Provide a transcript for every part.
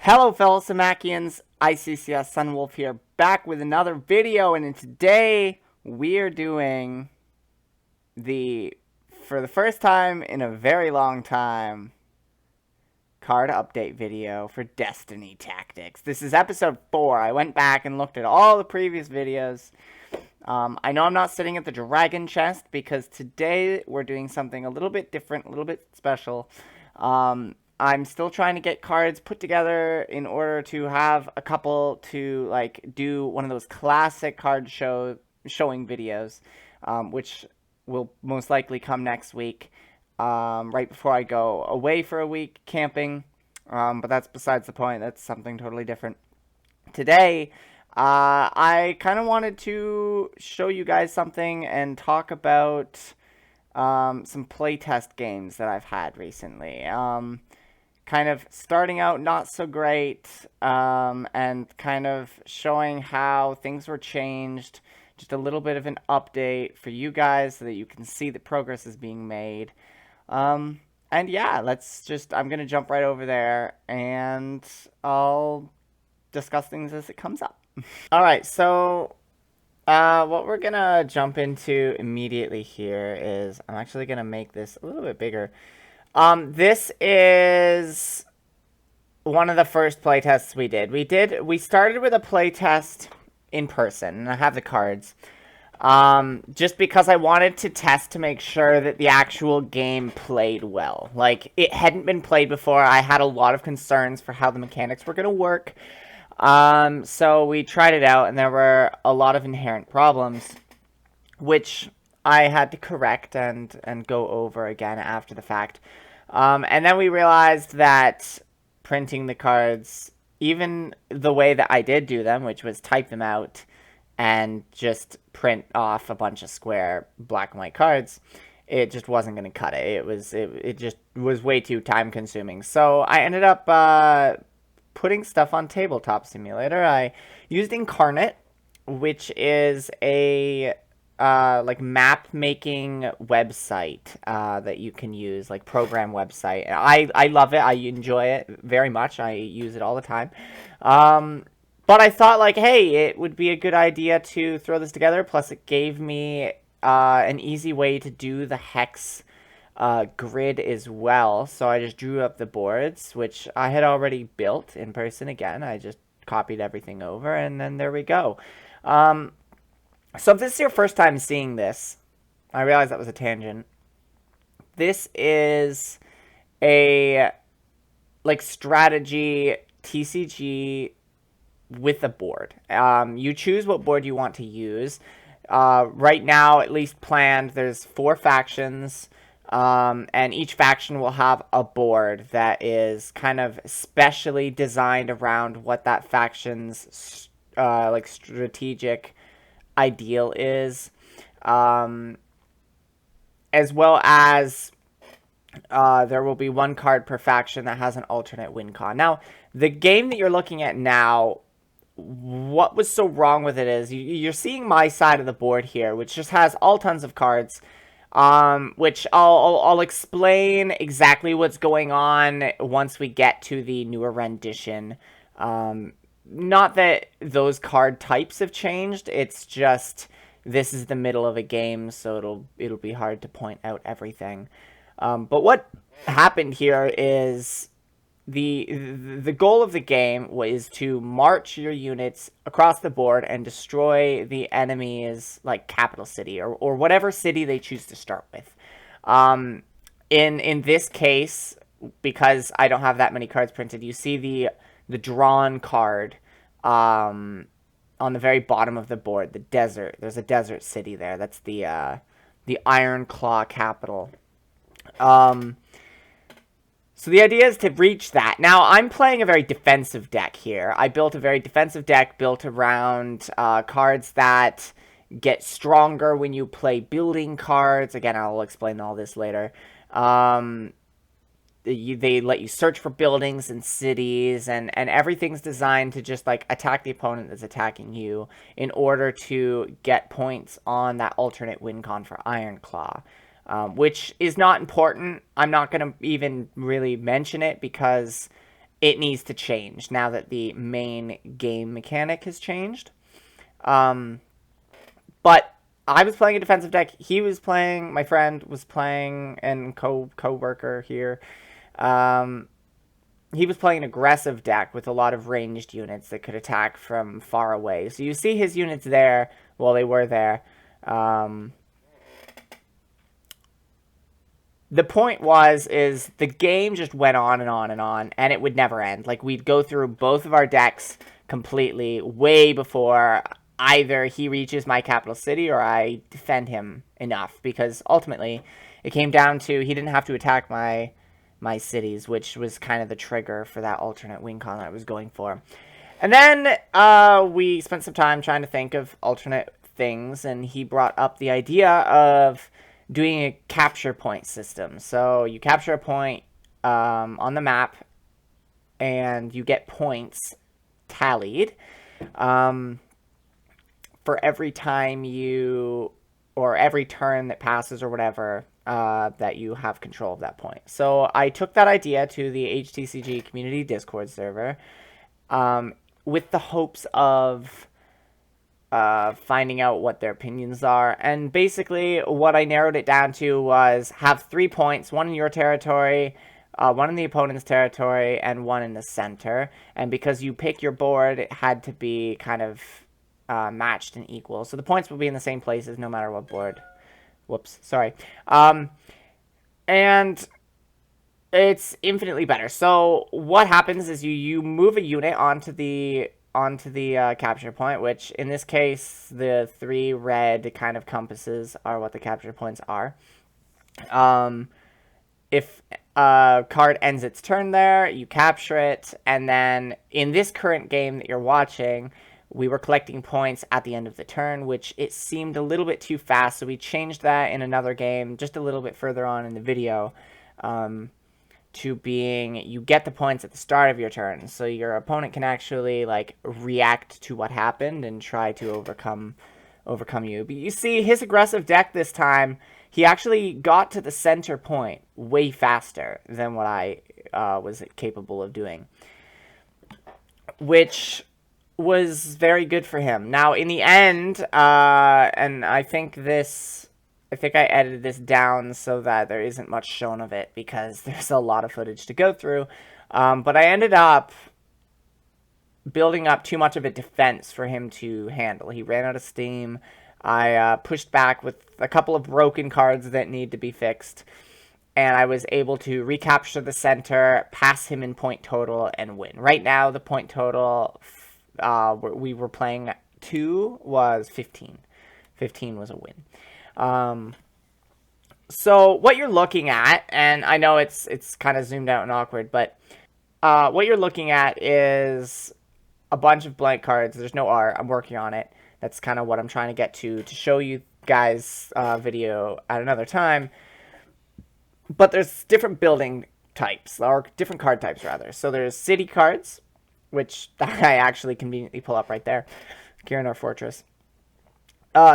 Hello fellow Samakians, ICCS Sunwolf here, back with another video, and today we're doing for the first time in a very long time, card update video for Destiny Tactics. This is episode 4. I went back and looked at all the previous videos. I know I'm not sitting at the dragon chest because today we're doing something a little bit different, a little bit special. I'm still trying to get cards put together in order to have a couple to do one of those classic card showing videos, which will most likely come next week, right before I go away for a week camping. But that's besides the point. That's something totally different. Today, I kind of wanted to show you guys something and talk about some playtest games that I've had recently. Kind of starting out not so great, and kind of showing how things were changed. Just a little bit of an update for you guys so that you can see the progress is being made. And yeah, I'm going to jump right over there and I'll discuss things as it comes up. Alright, so what we're going to jump into immediately here is I'm actually going to make this a little bit bigger. This is one of the first playtests we did. We started with a playtest in person, and I have the cards. Just because I wanted to test to make sure that the actual game played well. Like, it hadn't been played before. I had a lot of concerns for how the mechanics were going to work. So we tried it out, and there were a lot of inherent problems, which I had to correct and go over again after the fact. And then we realized that printing the cards, even the way that I did do them, which was type them out and just print off a bunch of square black and white cards, it just wasn't going to cut it. It just was way too time consuming. So I ended up putting stuff on Tabletop Simulator. I used Incarnate, which is a map making website that you can use, like program website. I love it. I enjoy it very much. I use it all the time. But I thought, like, hey, it would be a good idea to throw this together. Plus, it gave me an easy way to do the hex grid as well. So I just drew up the boards, which I had already built in person again. I just copied everything over, and then there we go. So if this is your first time seeing this, I realize that was a tangent. This is a strategy TCG with a board. You choose what board you want to use. Right now, at least planned, there's 4 factions, and each faction will have a board that is kind of specially designed around what that faction's strategic ideal is, as well as there will be 1 card per faction that has an alternate win con. Now, the game that you're looking at now, what was so wrong with it is you're seeing my side of the board here, which just has all tons of cards, which I'll explain exactly what's going on once we get to the newer rendition. Not that those card types have changed, it's just this is the middle of a game, so it'll be hard to point out everything. But what happened here is the goal of the game was to march your units across the board and destroy the enemy's capital city or whatever city they choose to start with. In this case, because I don't have that many cards printed, you see the drawn card on the very bottom of the board, the desert. There's a desert city there. That's the Iron Claw capital. So the idea is to reach that. Now, I'm playing a very defensive deck here. I built a very defensive deck built around cards that get stronger when you play building cards. Again, I'll explain all this later. They let you search for buildings and cities, and everything's designed to just attack the opponent that's attacking you in order to get points on that alternate win con for Iron Claw, which is not important. I'm not going to even really mention it because it needs to change now that the main game mechanic has changed. But I was playing a defensive deck. He was playing, my friend was playing, and co-worker here. He was playing an aggressive deck with a lot of ranged units that could attack from far away. So you see his units there. Well, they were there. The point is the game just went on and on and on, and it would never end. Like, we'd go through both of our decks completely way before either he reaches my capital city or I defend him enough, because ultimately it came down to he didn't have to attack my cities, which was kind of the trigger for that alternate win con that I was going for. And then we spent some time trying to think of alternate things, and he brought up the idea of doing a capture point system. So you capture a point on the map, and you get points tallied for every time you, or every turn that passes or whatever, that you have control of that point. So I took that idea to the HTCG community Discord server with the hopes of finding out what their opinions are. And basically what I narrowed it down to was have 3 points, 1 in your territory, 1 in the opponent's territory, and 1 in the center. And because you pick your board, it had to be kind of matched and equal. So the points will be in the same places no matter what board. Whoops, sorry. And it's infinitely better. So what happens is you move a unit onto the capture point, which in this case, the 3 red kind of compasses are what the capture points are. If a card ends its turn there, you capture it, and then in this current game that you're watching, we were collecting points at the end of the turn, which it seemed a little bit too fast, so we changed that in another game just a little bit further on in the video, to being you get the points at the start of your turn, so your opponent can actually like react to what happened and try to overcome you. But you see, his aggressive deck this time, he actually got to the center point way faster than what I was capable of doing, which was very good for him. Now, in the end, and I think I edited this down so that there isn't much shown of it, because there's a lot of footage to go through. But I ended up building up too much of a defense for him to handle. He ran out of steam. I pushed back with a couple of broken cards that need to be fixed, and I was able to recapture the center, pass him in point total, and win. Right now, the point total we were playing 2 was 15. 15 was a win. So what you're looking at, and I know it's kind of zoomed out and awkward, but what you're looking at is a bunch of blank cards. There's no art. I'm working on it. That's kind of what I'm trying to get to show you guys video at another time. But there's different building types, or different card types, rather. So there's city cards, which I actually conveniently pull up right there. Kirinor Fortress.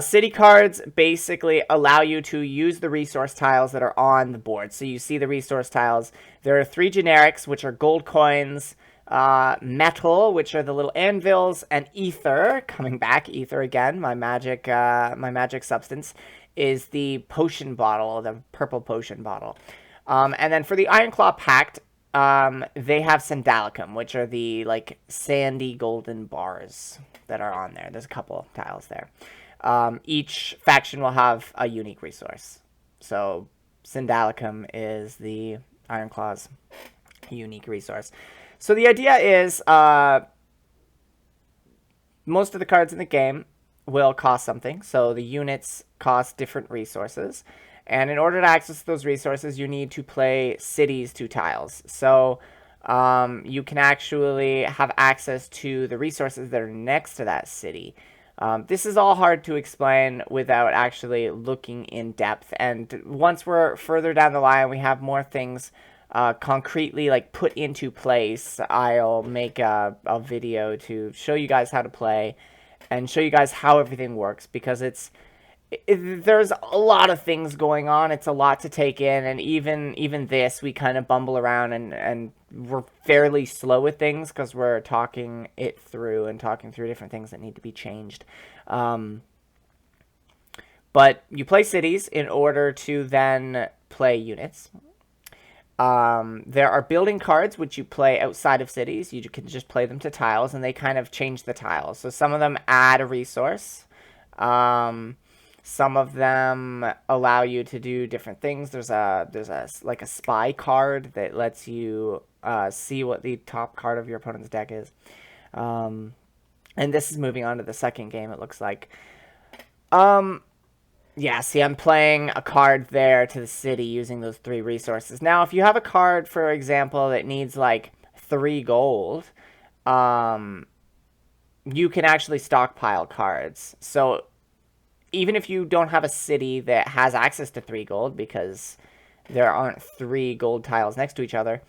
City cards basically allow you to use the resource tiles that are on the board. So you see the resource tiles. There are 3 generics, which are gold coins, metal, which are the little anvils, and ether. Coming back, ether again. My magic substance is the potion bottle, the purple potion bottle. And then for the Ironclaw Pact, they have Sandalicum, which are the like sandy golden bars that are on there. There's a couple tiles there. Each faction will have a unique resource. So Sandalicum is the Ironclaw's unique resource. So the idea is most of the cards in the game will cost something. So the units cost different resources. And in order to access those resources, you need to play cities 2 tiles. So you can actually have access to the resources that are next to that city. This is all hard to explain without actually looking in depth. And once we're further down the line, we have more things concretely like put into place, I'll make a video to show you guys how to play and show you guys how everything works, because it's there's a lot of things going on. It's a lot to take in, and even this, we kind of bumble around and we're fairly slow with things because we're talking it through and talking through different things that need to be changed. But you play cities in order to then play units. There are building cards which you play outside of cities. You can just play them to tiles, and they kind of change the tiles. So some of them add a resource. Some of them allow you to do different things. There's like a spy card that lets you see what the top card of your opponent's deck is. And this is moving on to the second game, it looks like. Yeah, see, I'm playing a card there to the city using those 3 resources. Now, if you have a card, for example, that needs like 3 gold, you can actually stockpile cards. So even if you don't have a city that has access to 3 gold, because there aren't 3 gold tiles next to each other,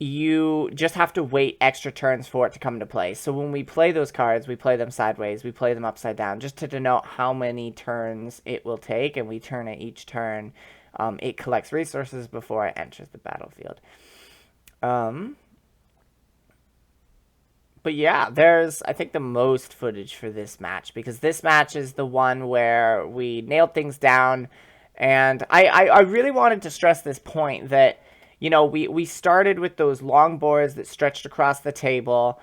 you just have to wait extra turns for it to come into play. So when we play those cards, we play them sideways, we play them upside down, just to denote how many turns it will take, and we turn it each turn. It collects resources before it enters the battlefield. But yeah, there's, I think, the most footage for this match, because this match is the one where we nailed things down, and I really wanted to stress this point that, you know, we started with those long boards that stretched across the table.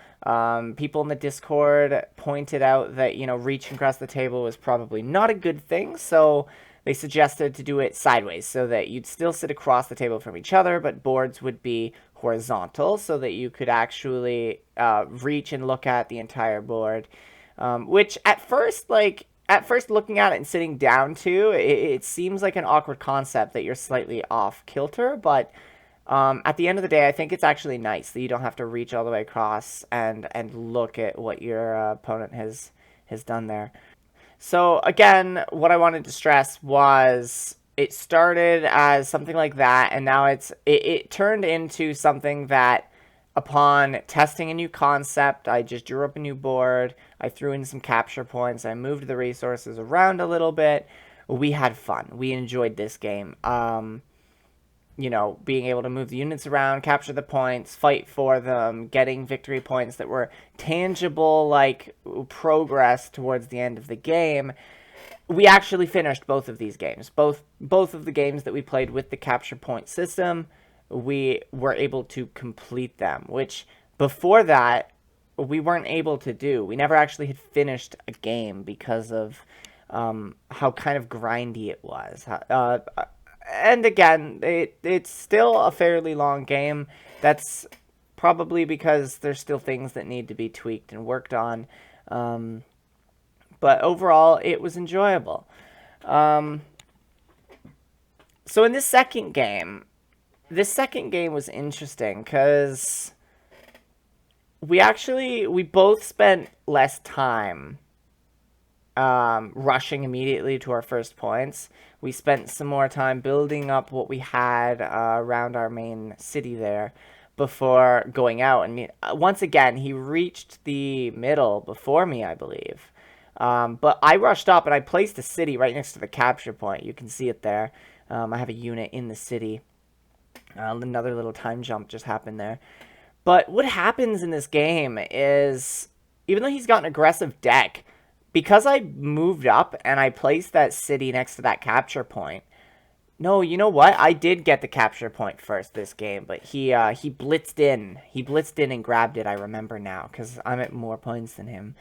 People in the Discord pointed out that, you know, reaching across the table was probably not a good thing, so they suggested to do it sideways, so that you'd still sit across the table from each other, but boards would be horizontal, so that you could actually reach and look at the entire board. Which at first looking at it and sitting down to, it seems like an awkward concept that you're slightly off kilter, but at the end of the day, I think it's actually nice that you don't have to reach all the way across and look at what your opponent has done there. So again, what I wanted to stress was it started as something like that, and now it turned into something that, upon testing a new concept, I just drew up a new board, I threw in some capture points, I moved the resources around a little bit. We had fun. We enjoyed this game. You know, being able to move the units around, capture the points, fight for them, getting victory points that were tangible, like progress towards the end of the game. We actually finished both of these games. Both of the games that we played with the capture point system, we were able to complete them, which before that, we weren't able to do. We never actually had finished a game because of how kind of grindy it was. And again, it's still a fairly long game. That's probably because there's still things that need to be tweaked and worked on. But overall, it was enjoyable. So in this second game was interesting because we both spent less time rushing immediately to our first points. We spent some more time building up what we had around our main city there before going out. And once again, he reached the middle before me, I believe. But I rushed up and I placed a city right next to the capture point. You can see it there. I have a unit in the city. Another little time jump just happened there. But what happens in this game is, even though he's got an aggressive deck, because I moved up and I placed that city next to that capture point. No, you know what? I did get the capture point first this game, but he blitzed in. He blitzed in and grabbed it, I remember now, because I'm at more points than him.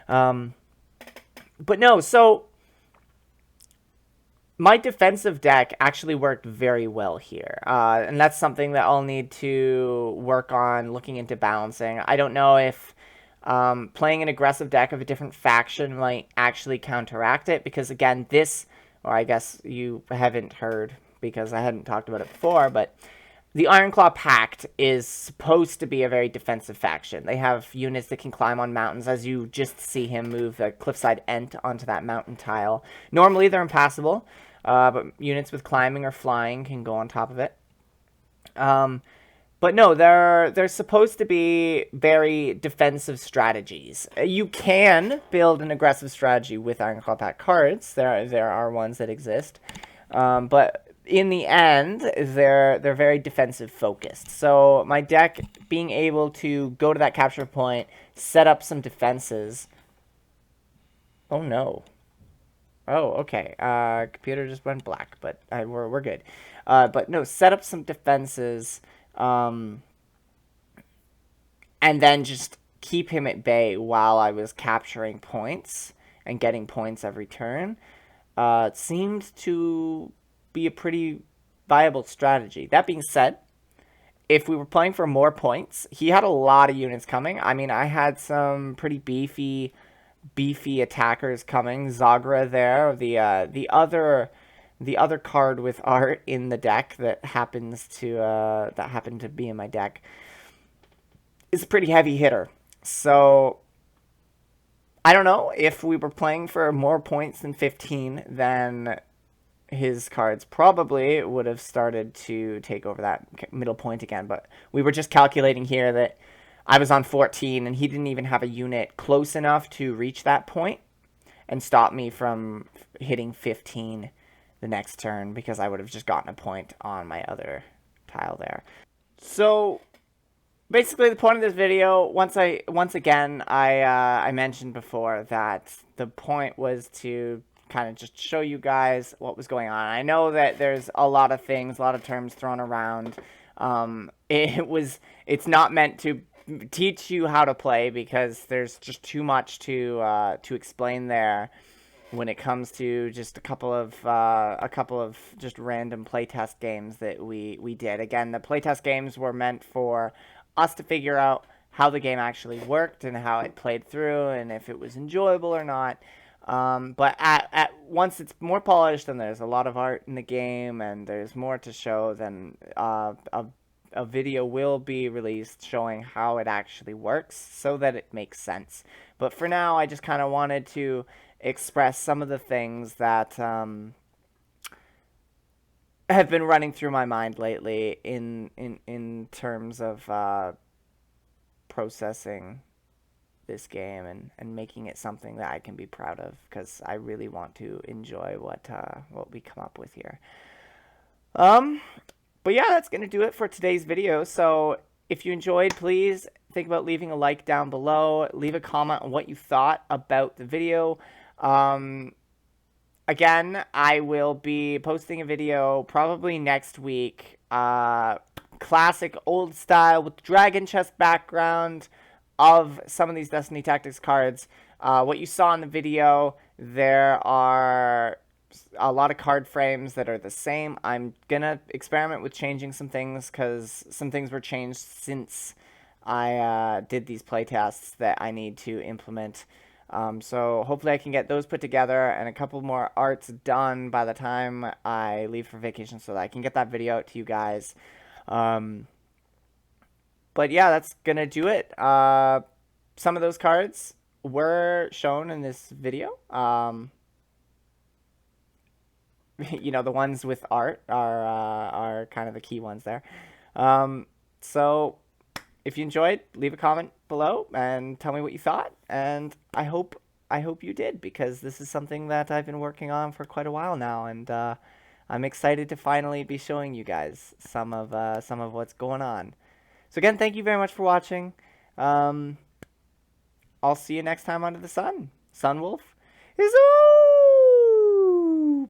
But no, so my defensive deck actually worked very well here. And that's something that I'll need to work on looking into balancing. I don't know if playing an aggressive deck of a different faction might actually counteract it, because again, this, or I guess you haven't heard because I hadn't talked about it before, but the Ironclaw Pact is supposed to be a very defensive faction. They have units that can climb on mountains, as you just see him move the Cliffside Ent onto that mountain tile. Normally they're impassable, but units with climbing or flying can go on top of it. But no, they're supposed to be very defensive strategies. You can build an aggressive strategy with Ironclaw Pack cards. There are ones that exist, but in the end, they're very defensive focused. So my deck being able to go to that capture point, set up some defenses. Oh no. Oh, okay. Computer just went black, but we're good. But no, set up some defenses. And then just keep him at bay while I was capturing points and getting points every turn. It seemed to be a pretty viable strategy. That being said, if we were playing for more points, he had a lot of units coming. I mean, I had some pretty beefy attackers coming. Zagra there, the other card with art in the deck that happened to be in my deck is a pretty heavy hitter. So I don't know if we were playing for more points than 15, then his cards probably would have started to take over that middle point again. But we were just calculating here that I was on 14 and he didn't even have a unit close enough to reach that point and stop me from hitting 15 the next turn, because I would have just gotten a point on my other tile there. So basically, the point of this video, once again, I mentioned before that the point was to kind of just show you guys what was going on. I know that there's a lot of things, a lot of terms thrown around. It's not meant to teach you how to play, because there's just too much to explain there when it comes to just a couple of just random playtest games that we did. Again, the playtest games were meant for us to figure out how the game actually worked and how it played through and if it was enjoyable or not. But at once it's more polished and there's a lot of art in the game and there's more to show, then a video will be released showing how it actually works so that it makes sense. But for now, I just kind of wanted to express some of the things that have been running through my mind lately in terms of processing this game and making it something that I can be proud of, because I really want to enjoy what we come up with here. But yeah, that's gonna do it for today's video. So if you enjoyed, please think about leaving a like down below. Leave a comment on what you thought about the video. Again, I will be posting a video probably next week. Classic old style with dragon chest background of some of these Destiny Tactics cards. What you saw in the video, there are a lot of card frames that are the same. I'm gonna experiment with changing some things, because some things were changed since I did these playtests that I need to implement. So hopefully I can get those put together and a couple more arts done by the time I leave for vacation, so that I can get that video out to you guys. But yeah, that's gonna do it. Some of those cards were shown in this video. You know, the ones with art are kind of the key ones there. So if you enjoyed, leave a comment below and tell me what you thought. And I hope you did, because this is something that I've been working on for quite a while now, and I'm excited to finally be showing you guys some of what's going on. So again, thank you very much for watching. I'll see you next time under the sun. Sunwolf is